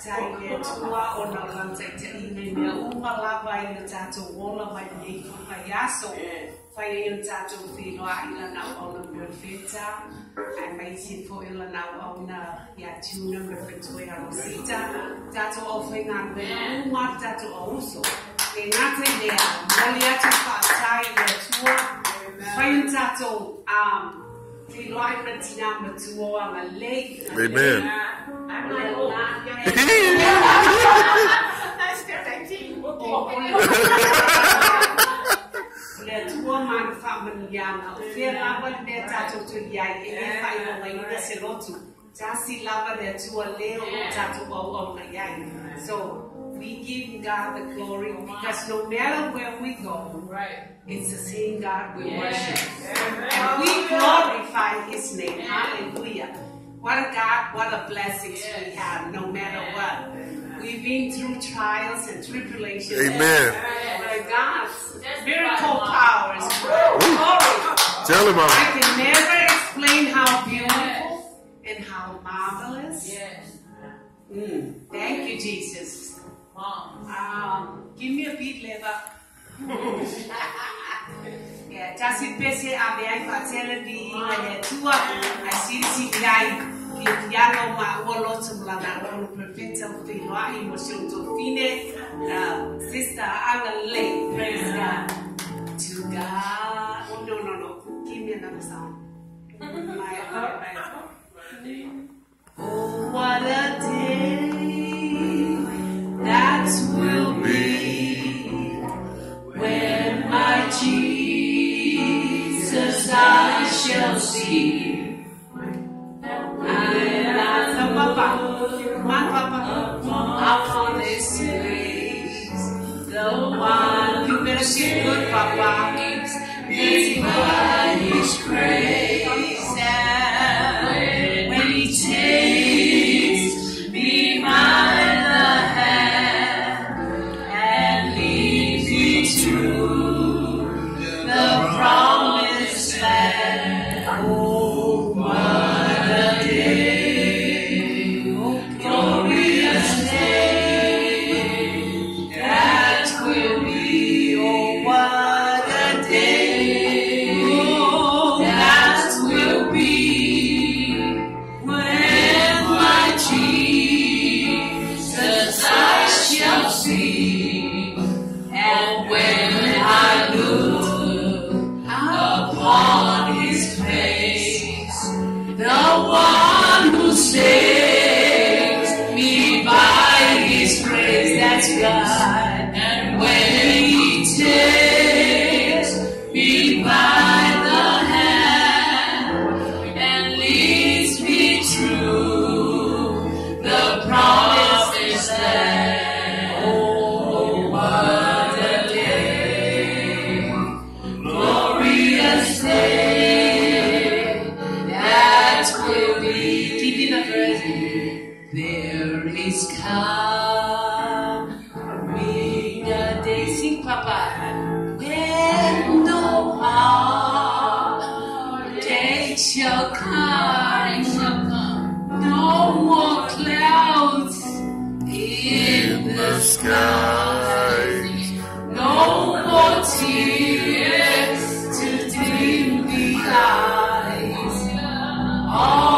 Jai tua o na lantai te ine mea umalava i na tātou ola mai nei whai aso. Whai e na tātou whenua i la nau au na perfeta. Ai mai si po i la nau au na ia tuna me whetue a rosita. Tātou au whainga mea umar tātou au uso. E ngate lea, mali atu whātai i a tua. Whai na tātou whenua i na tina matua a lei. Amen. I'm like, oh, That's good, I think. le tua man familiana o fe lava le tato tu ia e fai o mai na se lotu jasi lava le tua leo o tato o na ia. So we give God the glory because no matter where we go, Right. it's the same God we worship. And we glorify His name. Hallelujah. What a God, what a blessings we have, no matter what. We've been through trials and tribulations. Amen. My God's miracle powers. Glory. Tell him, I can never explain how beautiful and how marvelous. Yes. Thank you, Jesus. Give me a beat, Leva. Yeah, just in case I'm very fertility, I tua, I see guy, Yano, my lots of lana, perfecta, Filai, Motion to Fine, sister, I'm a late, praise God. To God, oh no, give me another song. Oh, what a day that will be when my Jesus I shall see. My papa, upon this place, the one you better see good, Papa, is by His grace. And when He takes me by the hand and leads me to the promised land, oh, what a day, oh, glorious day, that will be, oh, what a day, oh, that will be, when my Jesus I shall see, and when I look upon His face, the one who saves me by His grace, that's God. And when He takes me by the hand and leads me through the promised land, oh, what a day, glorious day, that will be. Keep in the verse. There is coming a day, sing Papa, when no heartache shall come, no more clouds in the skies, no more tears to dim the eyes. All